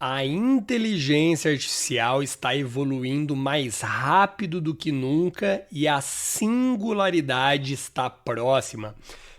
A inteligência artificial está evoluindo mais rápido do que nunca e a singularidade está próxima.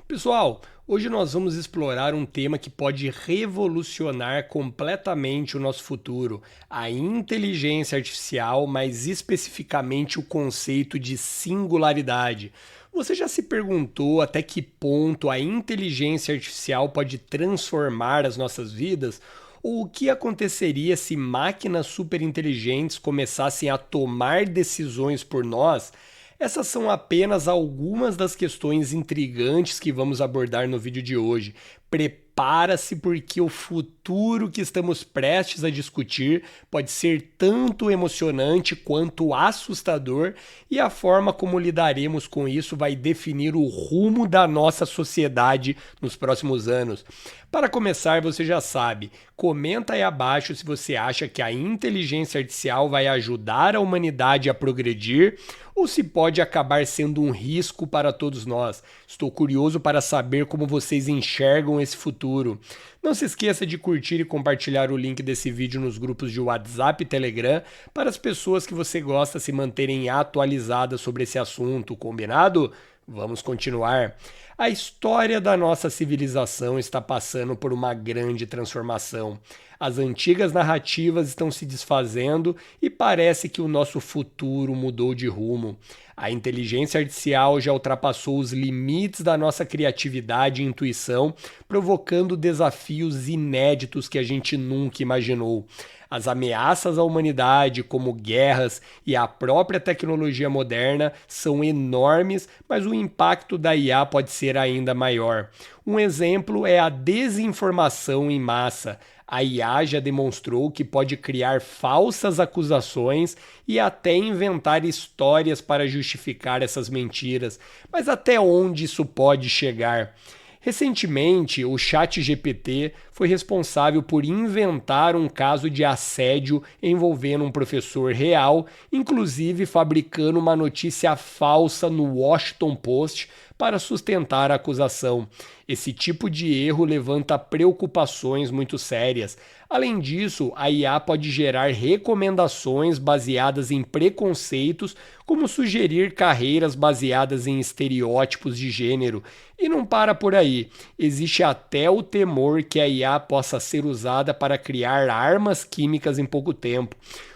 Pessoal, hoje nós vamos explorar um tema que pode revolucionar completamente o nosso futuro: a inteligência artificial, mais especificamente o conceito de singularidade. Você já se perguntou até que ponto a inteligência artificial pode transformar as nossas vidas? Ou o que aconteceria se máquinas superinteligentes começassem a tomar decisões por nós? Essas são apenas algumas das questões intrigantes que vamos abordar no vídeo de hoje. Prepara-se porque o futuro que estamos prestes a discutir pode ser tanto emocionante quanto assustador, e a forma como lidaremos com isso vai definir o rumo da nossa sociedade nos próximos anos. Para começar, você já sabe, comenta aí abaixo se você acha que a inteligência artificial vai ajudar a humanidade a progredir ou se pode acabar sendo um risco para todos nós. Estou curioso para saber como vocês enxergam esse futuro. Não se esqueça de curtir e compartilhar o link desse vídeo nos grupos de WhatsApp e Telegram para as pessoas que você gosta se manterem atualizadas sobre esse assunto, combinado? Vamos continuar. A história da nossa civilização está passando por uma grande transformação. As antigas narrativas estão se desfazendo e parece que o nosso futuro mudou de rumo. A inteligência artificial já ultrapassou os limites da nossa criatividade e intuição, provocando desafios inéditos que a gente nunca imaginou. As ameaças à humanidade, como guerras e a própria tecnologia moderna, são enormes, mas o impacto da IA pode ser ainda maior. Um exemplo é a desinformação em massa. A IA já demonstrou que pode criar falsas acusações e até inventar histórias para justificar essas mentiras. Mas até onde isso pode chegar? Recentemente, o ChatGPT foi responsável por inventar um caso de assédio envolvendo um professor real, inclusive fabricando uma notícia falsa no Washington Post para sustentar a acusação. Esse tipo de erro levanta preocupações muito sérias. Além disso, a IA pode gerar recomendações baseadas em preconceitos, como sugerir carreiras baseadas em estereótipos de gênero. E não para por aí. Existe até o temor que a IA possa ser usada para criar armas químicas em pouco tempo.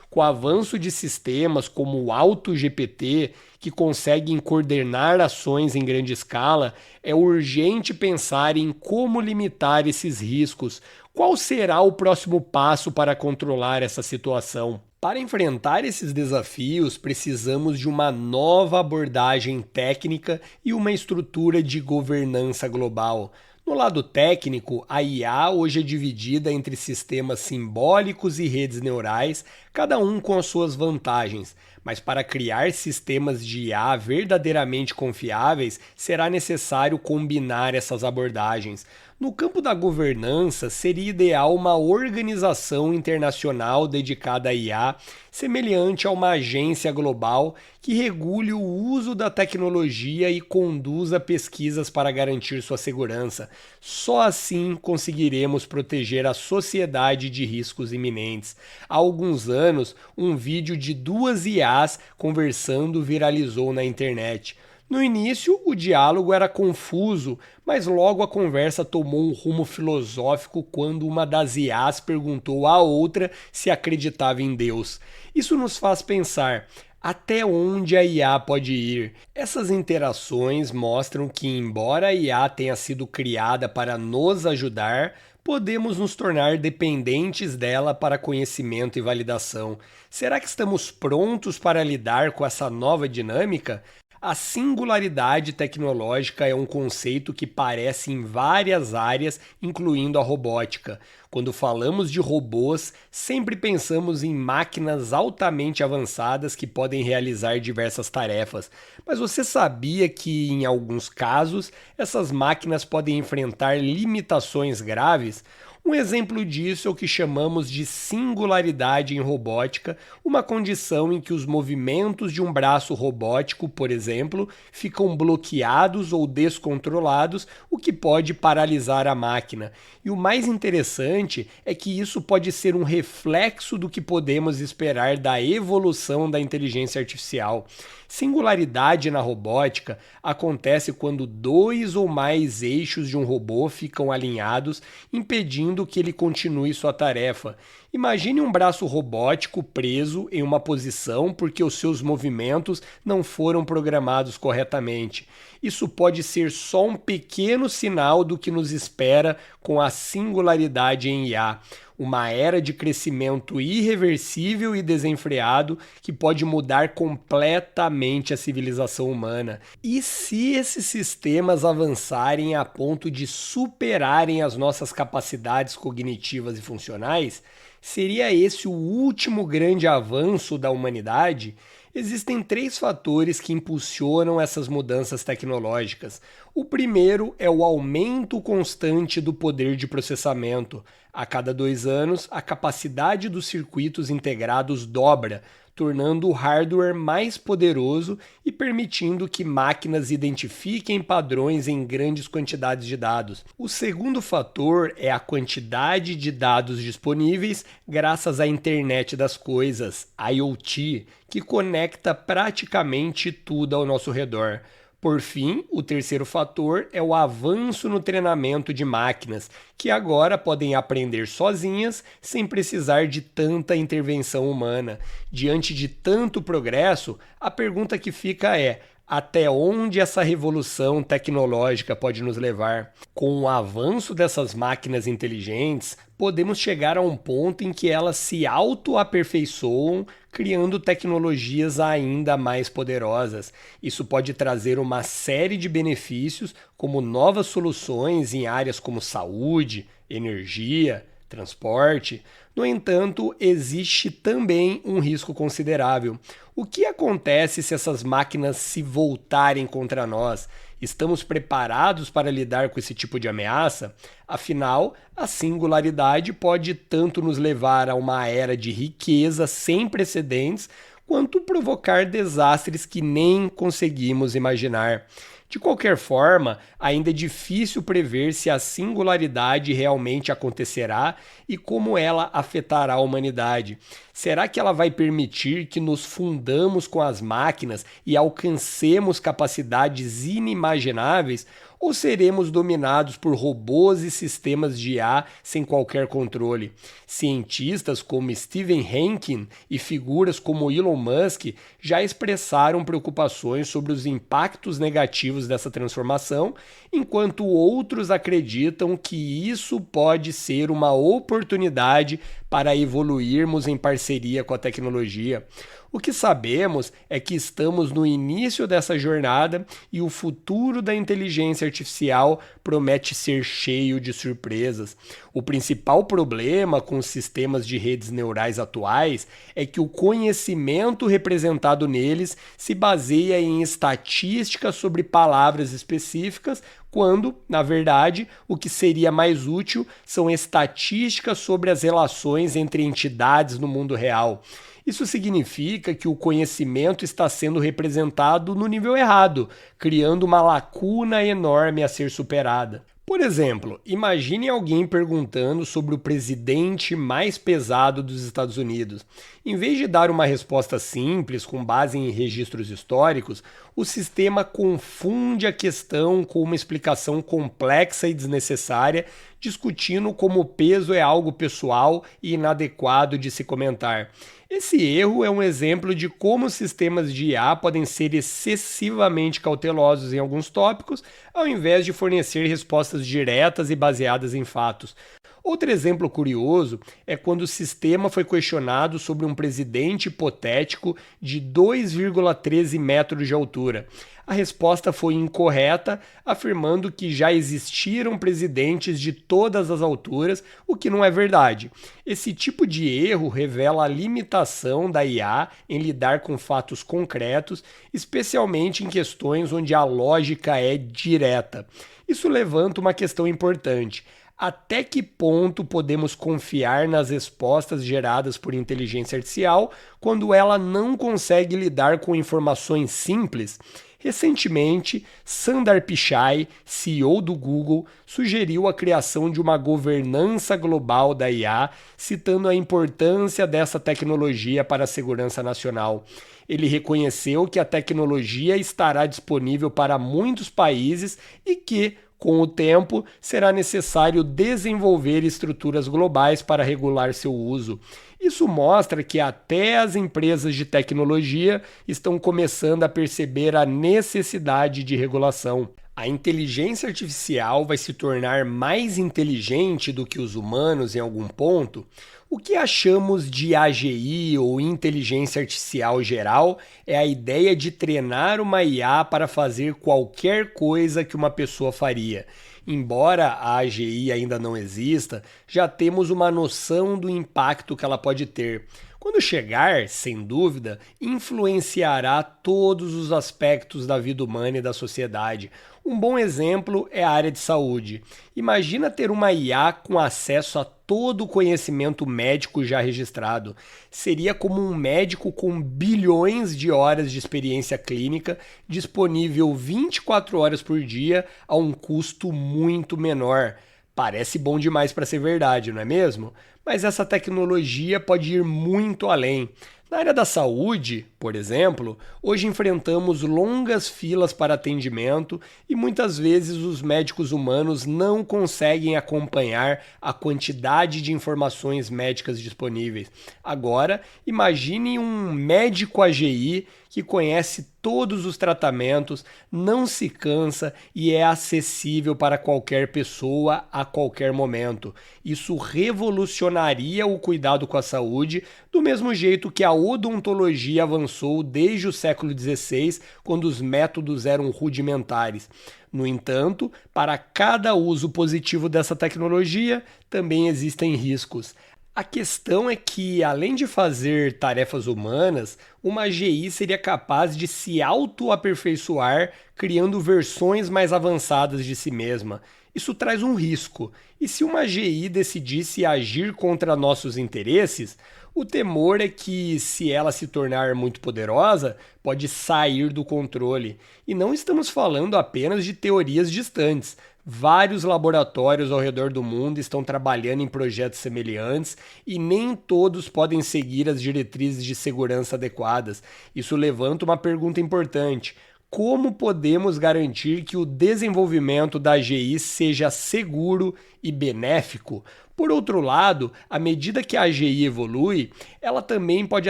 Com o avanço de sistemas como o AutoGPT, que conseguem coordenar ações em grande escala, é urgente pensar em como limitar esses riscos. Qual será o próximo passo para controlar essa situação? Para enfrentar esses desafios, precisamos de uma nova abordagem técnica e uma estrutura de governança global. No lado técnico, a IA hoje é dividida entre sistemas simbólicos e redes neurais, cada um com as suas vantagens. Mas para criar sistemas de IA verdadeiramente confiáveis, será necessário combinar essas abordagens. No campo da governança, seria ideal uma organização internacional dedicada à IA, semelhante a uma agência global que regule o uso da tecnologia e conduza pesquisas para garantir sua segurança. Só assim conseguiremos proteger a sociedade de riscos iminentes. Há alguns anos, um vídeo de duas IAs conversando viralizou na internet. No início, o diálogo era confuso, mas logo a conversa tomou um rumo filosófico quando uma das IAs perguntou à outra se acreditava em Deus. Isso nos faz pensar: até onde a IA pode ir? Essas interações mostram que, embora a IA tenha sido criada para nos ajudar, podemos nos tornar dependentes dela para conhecimento e validação. Será que estamos prontos para lidar com essa nova dinâmica? A singularidade tecnológica é um conceito que aparece em várias áreas, incluindo a robótica. Quando falamos de robôs, sempre pensamos em máquinas altamente avançadas que podem realizar diversas tarefas. Mas você sabia que, em alguns casos, essas máquinas podem enfrentar limitações graves? Um exemplo disso é o que chamamos de singularidade em robótica, uma condição em que os movimentos de um braço robótico, por exemplo, ficam bloqueados ou descontrolados, o que pode paralisar a máquina. E o mais interessante é que isso pode ser um reflexo do que podemos esperar da evolução da inteligência artificial. Singularidade na robótica acontece quando dois ou mais eixos de um robô ficam alinhados, impedindo que ele continue sua tarefa. Imagine um braço robótico preso em uma posição porque os seus movimentos não foram programados corretamente. Isso pode ser só um pequeno sinal do que nos espera com a singularidade em IA, uma era de crescimento irreversível e desenfreado que pode mudar completamente a civilização humana. E se esses sistemas avançarem a ponto de superarem as nossas capacidades cognitivas e funcionais, seria esse o último grande avanço da humanidade? Existem 3 fatores que impulsionam essas mudanças tecnológicas. O primeiro é o aumento constante do poder de processamento. A cada 2 anos, a capacidade dos circuitos integrados dobra, tornando o hardware mais poderoso e permitindo que máquinas identifiquem padrões em grandes quantidades de dados. O segundo fator é a quantidade de dados disponíveis graças à internet das coisas, IoT, que conecta praticamente tudo ao nosso redor. Por fim, o terceiro fator é o avanço no treinamento de máquinas, que agora podem aprender sozinhas sem precisar de tanta intervenção humana. Diante de tanto progresso, a pergunta que fica é: até onde essa revolução tecnológica pode nos levar? Com o avanço dessas máquinas inteligentes, podemos chegar a um ponto em que elas se auto-aperfeiçoam, criando tecnologias ainda mais poderosas. Isso pode trazer uma série de benefícios, como novas soluções em áreas como saúde, energia, transporte. No entanto, existe também um risco considerável. O que acontece se essas máquinas se voltarem contra nós? Estamos preparados para lidar com esse tipo de ameaça? Afinal, a singularidade pode tanto nos levar a uma era de riqueza sem precedentes, quanto provocar desastres que nem conseguimos imaginar. De qualquer forma, ainda é difícil prever se a singularidade realmente acontecerá e como ela afetará a humanidade. Será que ela vai permitir que nos fundamos com as máquinas e alcancemos capacidades inimagináveis? Ou seremos dominados por robôs e sistemas de IA sem qualquer controle? Cientistas como Stephen Hawking e figuras como Elon Musk já expressaram preocupações sobre os impactos negativos dessa transformação, enquanto outros acreditam que isso pode ser uma oportunidade para evoluirmos em parceria com a tecnologia. O que sabemos é que estamos no início dessa jornada e o futuro da inteligência artificial promete ser cheio de surpresas. O principal problema com os sistemas de redes neurais atuais é que o conhecimento representado neles se baseia em estatísticas sobre palavras específicas, quando, na verdade, o que seria mais útil são estatísticas sobre as relações entre entidades no mundo real. Isso significa que o conhecimento está sendo representado no nível errado, criando uma lacuna enorme a ser superada. Por exemplo, imagine alguém perguntando sobre o presidente mais pesado dos Estados Unidos. Em vez de dar uma resposta simples, com base em registros históricos, o sistema confunde a questão com uma explicação complexa e desnecessária, discutindo como o peso é algo pessoal e inadequado de se comentar. Esse erro é um exemplo de como os sistemas de IA podem ser excessivamente cautelosos em alguns tópicos, ao invés de fornecer respostas diretas e baseadas em fatos. Outro exemplo curioso é quando o sistema foi questionado sobre um presidente hipotético de 2,13 metros de altura. A resposta foi incorreta, afirmando que já existiram presidentes de todas as alturas, o que não é verdade. Esse tipo de erro revela a limitação da IA em lidar com fatos concretos, especialmente em questões onde a lógica é direta. Isso levanta uma questão importante. até que ponto podemos confiar nas respostas geradas por inteligência artificial quando ela não consegue lidar com informações simples? Recentemente, Sundar Pichai, CEO do Google, sugeriu a criação de uma governança global da IA, citando a importância dessa tecnologia para a segurança nacional. Ele reconheceu que a tecnologia estará disponível para muitos países e que, com o tempo, será necessário desenvolver estruturas globais para regular seu uso. Isso mostra que até as empresas de tecnologia estão começando a perceber a necessidade de regulação. A inteligência artificial vai se tornar mais inteligente do que os humanos em algum ponto? O que achamos de AGI ou inteligência artificial geral é a ideia de treinar uma IA para fazer qualquer coisa que uma pessoa faria. Embora a AGI ainda não exista, já temos uma noção do impacto que ela pode ter. Quando chegar, sem dúvida, influenciará todos os aspectos da vida humana e da sociedade. Um bom exemplo é a área de saúde. Imagina ter uma IA com acesso a todo o conhecimento médico já registrado. Seria como um médico com bilhões de horas de experiência clínica, disponível 24 horas por dia a um custo muito menor. Parece bom demais para ser verdade, não é mesmo? Mas essa tecnologia pode ir muito além. Na área da saúde, por exemplo, hoje enfrentamos longas filas para atendimento e muitas vezes os médicos humanos não conseguem acompanhar a quantidade de informações médicas disponíveis. Agora, imagine um médico AGI que conhece todos os tratamentos, não se cansa e é acessível para qualquer pessoa a qualquer momento. Isso revolucionaria o cuidado com a saúde, do mesmo jeito que a odontologia avançou desde o século XVI, quando os métodos eram rudimentares. No entanto, para cada uso positivo dessa tecnologia, também existem riscos. A questão é que, além de fazer tarefas humanas, uma AGI seria capaz de se auto-aperfeiçoar, criando versões mais avançadas de si mesma. Isso traz um risco. E se uma AGI decidisse agir contra nossos interesses, o temor é que, se ela se tornar muito poderosa, pode sair do controle. E não estamos falando apenas de teorias distantes. Vários laboratórios ao redor do mundo estão trabalhando em projetos semelhantes e nem todos podem seguir as diretrizes de segurança adequadas. Isso levanta uma pergunta importante: como podemos garantir que o desenvolvimento da AGI seja seguro e benéfico? Por outro lado, à medida que a AGI evolui, ela também pode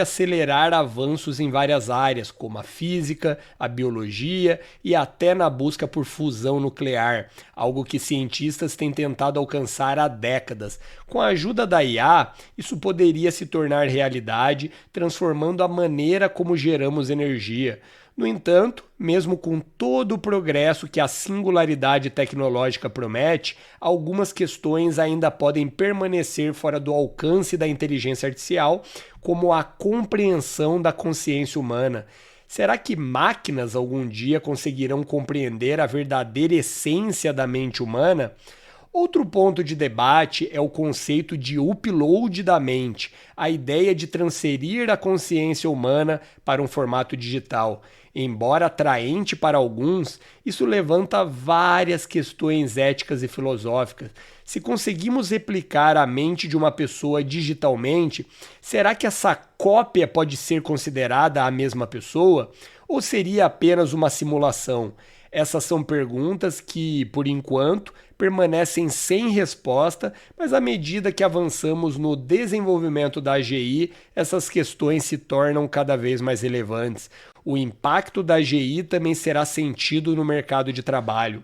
acelerar avanços em várias áreas, como a física, a biologia e até na busca por fusão nuclear, algo que cientistas têm tentado alcançar há décadas. Com a ajuda da IA, isso poderia se tornar realidade, transformando a maneira como geramos energia. No entanto, mesmo com todo o progresso que a singularidade tecnológica promete, algumas questões ainda podem permanecer fora do alcance da inteligência artificial, como a compreensão da consciência humana. Será que máquinas algum dia conseguirão compreender a verdadeira essência da mente humana? Outro ponto de debate é o conceito de upload da mente, a ideia de transferir a consciência humana para um formato digital. Embora atraente para alguns, isso levanta várias questões éticas e filosóficas. Se conseguimos replicar a mente de uma pessoa digitalmente, será que essa cópia pode ser considerada a mesma pessoa? Ou seria apenas uma simulação? Essas são perguntas que, por enquanto, permanecem sem resposta, mas à medida que avançamos no desenvolvimento da AGI, essas questões se tornam cada vez mais relevantes. O impacto da AGI também será sentido no mercado de trabalho.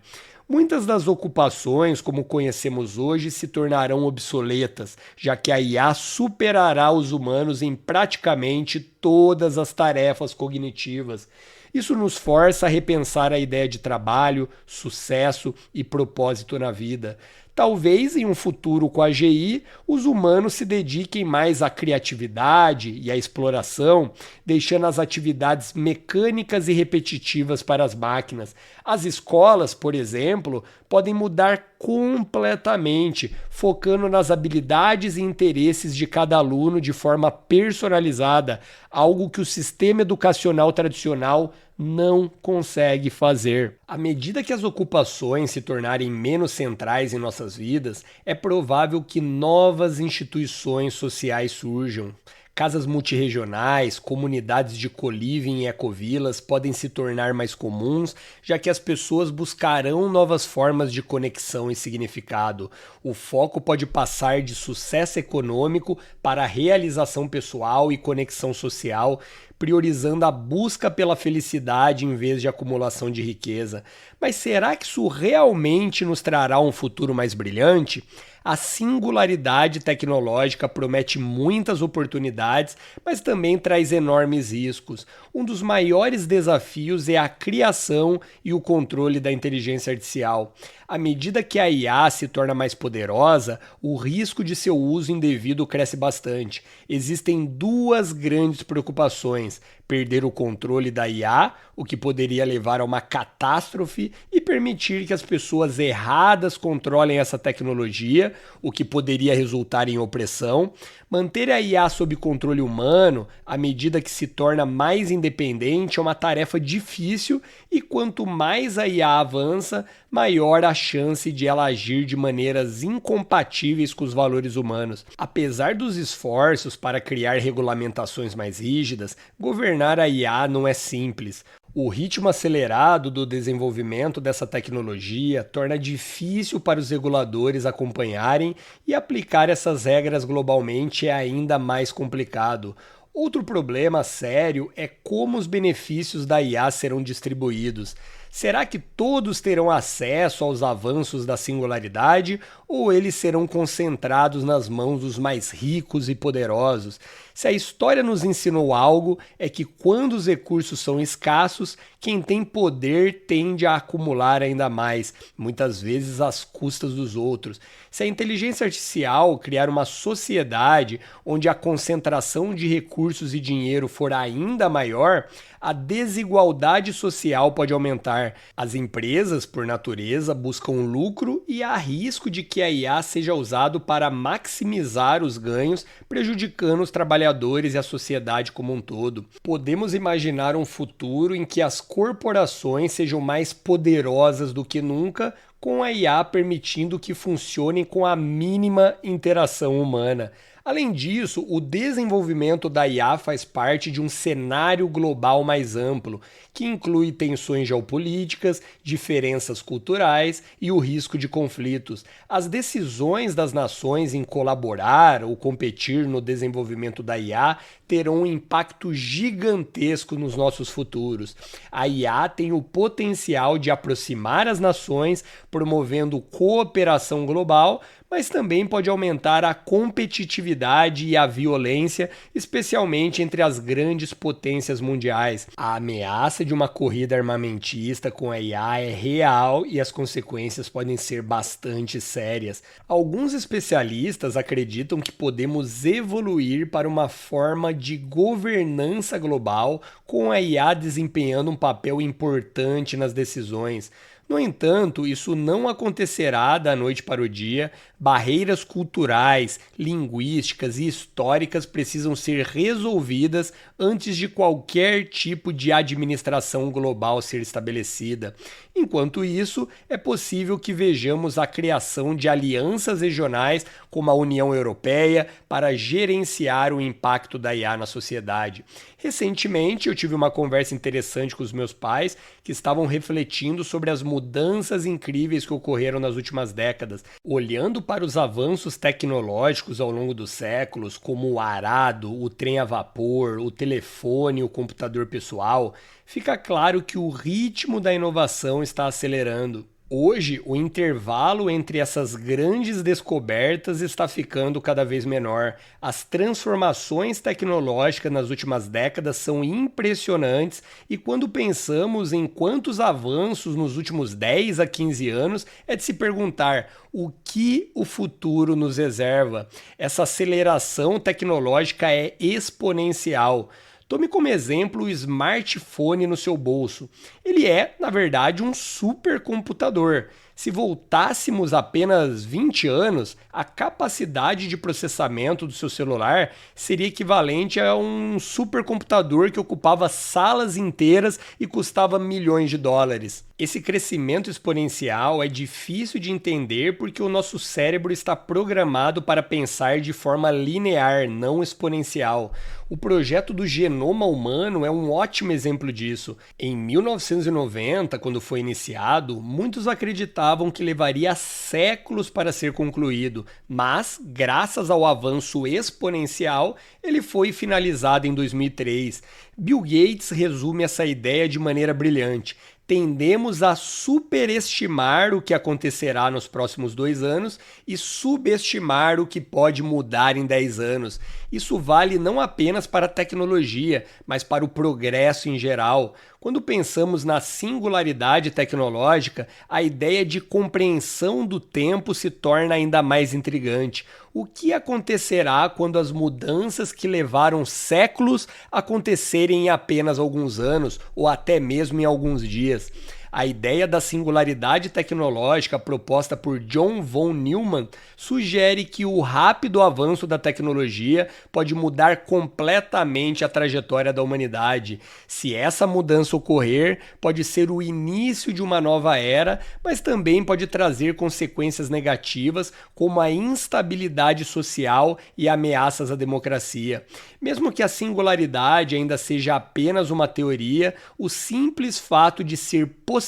Muitas das ocupações, como conhecemos hoje, se tornarão obsoletas, já que a IA superará os humanos em praticamente todas as tarefas cognitivas. Isso nos força a repensar a ideia de trabalho, sucesso e propósito na vida. Talvez em um futuro com a AGI, os humanos se dediquem mais à criatividade e à exploração, deixando as atividades mecânicas e repetitivas para as máquinas. As escolas, por exemplo, podem mudar completamente, focando nas habilidades e interesses de cada aluno de forma personalizada, algo que o sistema educacional tradicional não consegue fazer. À medida que as ocupações se tornarem menos centrais em nossas vidas, é provável que novas instituições sociais surjam. Casas multirregionais, comunidades de co-living e ecovilas podem se tornar mais comuns, já que as pessoas buscarão novas formas de conexão e significado. O foco pode passar de sucesso econômico para realização pessoal e conexão social, priorizando a busca pela felicidade em vez de acumulação de riqueza. Mas será que isso realmente nos trará um futuro mais brilhante? A singularidade tecnológica promete muitas oportunidades, mas também traz enormes riscos. Um dos maiores desafios é a criação e o controle da inteligência artificial. À medida que a IA se torna mais poderosa, o risco de seu uso indevido cresce bastante. Existem duas grandes preocupações: perder o controle da IA, o que poderia levar a uma catástrofe, e permitir que as pessoas erradas controlem essa tecnologia, o que poderia resultar em opressão. Manter a IA sob controle humano, à medida que se torna mais independente, é uma tarefa difícil, e quanto mais a IA avança, maior a chance de ela agir de maneiras incompatíveis com os valores humanos. Apesar dos esforços para criar regulamentações mais rígidas, governar a IA não é simples. O ritmo acelerado do desenvolvimento dessa tecnologia torna difícil para os reguladores acompanharem, e aplicar essas regras globalmente é ainda mais complicado. Outro problema sério é como os benefícios da IA serão distribuídos. Será que todos terão acesso aos avanços da singularidade, ou eles serão concentrados nas mãos dos mais ricos e poderosos? Se a história nos ensinou algo, é que quando os recursos são escassos, quem tem poder tende a acumular ainda mais, muitas vezes às custas dos outros. Se a inteligência artificial criar uma sociedade onde a concentração de recursos e dinheiro for ainda maior, a desigualdade social pode aumentar. As empresas, por natureza, buscam lucro, e há risco de que a IA seja usado para maximizar os ganhos, prejudicando os trabalhadores e a sociedade como um todo. Podemos imaginar um futuro em que as corporações sejam mais poderosas do que nunca, com a IA permitindo que funcionem com a mínima interação humana. Além disso, o desenvolvimento da IA faz parte de um cenário global mais amplo, que inclui tensões geopolíticas, diferenças culturais e o risco de conflitos. As decisões das nações em colaborar ou competir no desenvolvimento da IA terão um impacto gigantesco nos nossos futuros. A IA tem o potencial de aproximar as nações, promovendo cooperação global, mas também pode aumentar a competitividade e a violência, especialmente entre as grandes potências mundiais. A ameaça de uma corrida armamentista com a IA é real, e as consequências podem ser bastante sérias. Alguns especialistas acreditam que podemos evoluir para uma forma de governança global, com a IA desempenhando um papel importante nas decisões. No entanto, isso não acontecerá da noite para o dia. Barreiras culturais, linguísticas e históricas precisam ser resolvidas antes de qualquer tipo de administração global ser estabelecida. Enquanto isso, é possível que vejamos a criação de alianças regionais, como a União Europeia, para gerenciar o impacto da IA na sociedade. Recentemente, eu tive uma conversa interessante com os meus pais, que estavam refletindo sobre as mudanças incríveis que ocorreram nas últimas décadas. Olhando para os avanços tecnológicos ao longo dos séculos, como o arado, o trem a vapor, o telefone e o computador pessoal, fica claro que o ritmo da inovação está acelerando. Hoje, o intervalo entre essas grandes descobertas está ficando cada vez menor. As transformações tecnológicas nas últimas décadas são impressionantes, e quando pensamos em quantos avanços nos últimos 10 a 15 anos, é de se perguntar o que o futuro nos reserva. Essa aceleração tecnológica é exponencial. Tome como exemplo o smartphone no seu bolso. Ele é, na verdade, um supercomputador. Se voltássemos apenas 20 anos, a capacidade de processamento do seu celular seria equivalente a um supercomputador que ocupava salas inteiras e custava milhões de dólares. Esse crescimento exponencial é difícil de entender porque o nosso cérebro está programado para pensar de forma linear, não exponencial. O projeto do genoma humano é um ótimo exemplo disso. Em 1990, quando foi iniciado, muitos acreditavam que levaria séculos para ser concluído, mas, graças ao avanço exponencial, ele foi finalizado em 2003. Bill Gates resume essa ideia de maneira brilhante. Tendemos a superestimar o que acontecerá nos próximos 2 anos e subestimar o que pode mudar em 10 anos. Isso vale não apenas para a tecnologia, mas para o progresso em geral. Quando pensamos na singularidade tecnológica, a ideia de compreensão do tempo se torna ainda mais intrigante. O que acontecerá quando as mudanças que levaram séculos acontecerem em apenas alguns anos ou até mesmo em alguns dias? A ideia da singularidade tecnológica proposta por John von Neumann sugere que o rápido avanço da tecnologia pode mudar completamente a trajetória da humanidade. Se essa mudança ocorrer, pode ser o início de uma nova era, mas também pode trazer consequências negativas, como a instabilidade social e ameaças à democracia. Mesmo que a singularidade ainda seja apenas uma teoria, o simples fato de ser possível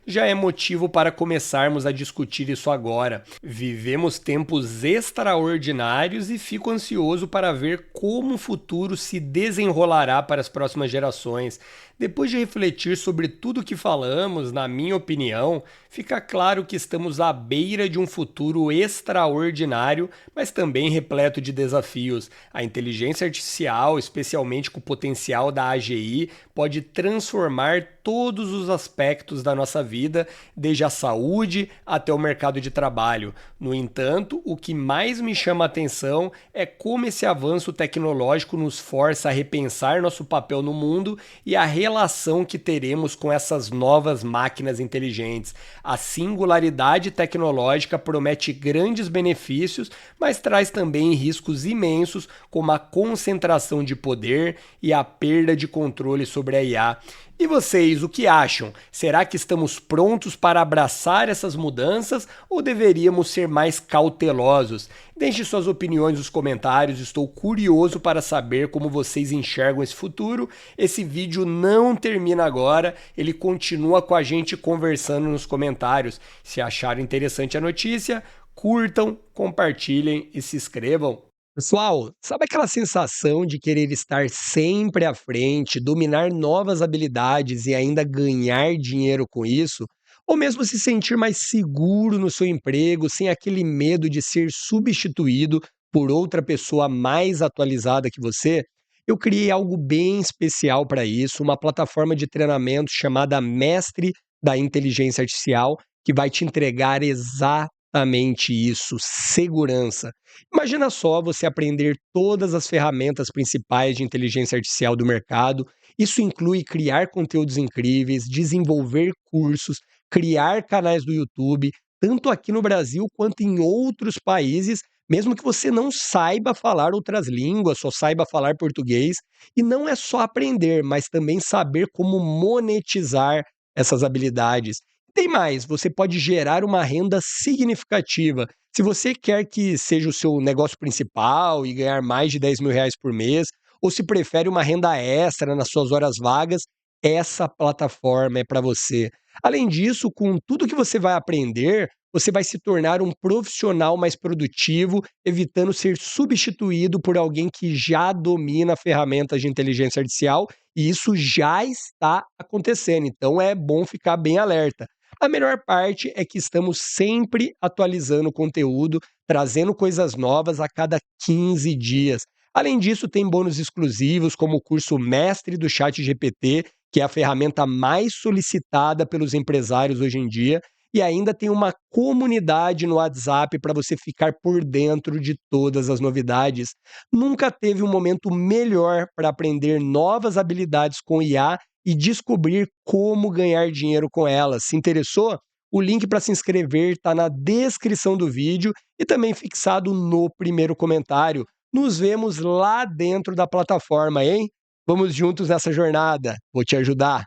já é motivo para começarmos a discutir isso agora. Vivemos tempos extraordinários e fico ansioso para ver como o futuro se desenrolará para as próximas gerações. Depois de refletir sobre tudo o que falamos, na minha opinião, fica claro que estamos à beira de um futuro extraordinário, mas também repleto de desafios. A inteligência artificial, especialmente com o potencial da AGI, pode transformar todos os aspectos da nossa vida, desde a saúde até o mercado de trabalho. No entanto, o que mais me chama a atenção é como esse avanço tecnológico nos força a repensar nosso papel no mundo e a relação que teremos com essas novas máquinas inteligentes. A singularidade tecnológica promete grandes benefícios, mas traz também riscos imensos, como a concentração de poder e a perda de controle sobre a IA. E vocês, o que acham? Será que estamos prontos para abraçar essas mudanças ou deveríamos ser mais cautelosos? Deixe suas opiniões nos comentários, estou curioso para saber como vocês enxergam esse futuro. Esse vídeo não termina agora, ele continua com a gente conversando nos comentários. Se acharam interessante a notícia, curtam, compartilhem e se inscrevam. Pessoal, sabe aquela sensação de querer estar sempre à frente, dominar novas habilidades e ainda ganhar dinheiro com isso? Ou mesmo se sentir mais seguro no seu emprego, sem aquele medo de ser substituído por outra pessoa mais atualizada que você? Eu criei algo bem especial para isso, uma plataforma de treinamento chamada Mestre da Inteligência Artificial, que vai te entregar exatamente isso, segurança. Imagina só você aprender todas as ferramentas principais de inteligência artificial do mercado. Isso inclui criar conteúdos incríveis, desenvolver cursos, criar canais do YouTube, tanto aqui no Brasil quanto em outros países, mesmo que você não saiba falar outras línguas, só saiba falar português. E não é só aprender, mas também saber como monetizar essas habilidades. Tem mais, você pode gerar uma renda significativa. Se você quer que seja o seu negócio principal e ganhar mais de R$ 10.000 por mês, ou se prefere uma renda extra nas suas horas vagas, essa plataforma é para você. Além disso, com tudo que você vai aprender, você vai se tornar um profissional mais produtivo, evitando ser substituído por alguém que já domina ferramentas de inteligência artificial, e isso já está acontecendo, então é bom ficar bem alerta. A melhor parte é que estamos sempre atualizando o conteúdo, trazendo coisas novas a cada 15 dias. Além disso, tem bônus exclusivos, como o curso Mestre do ChatGPT, que é a ferramenta mais solicitada pelos empresários hoje em dia, e ainda tem uma comunidade no WhatsApp para você ficar por dentro de todas as novidades. Nunca teve um momento melhor para aprender novas habilidades com IA e descobrir como ganhar dinheiro com elas. Se interessou? O link para se inscrever está na descrição do vídeo e também fixado no primeiro comentário. Nos vemos lá dentro da plataforma, hein? Vamos juntos nessa jornada. Vou te ajudar.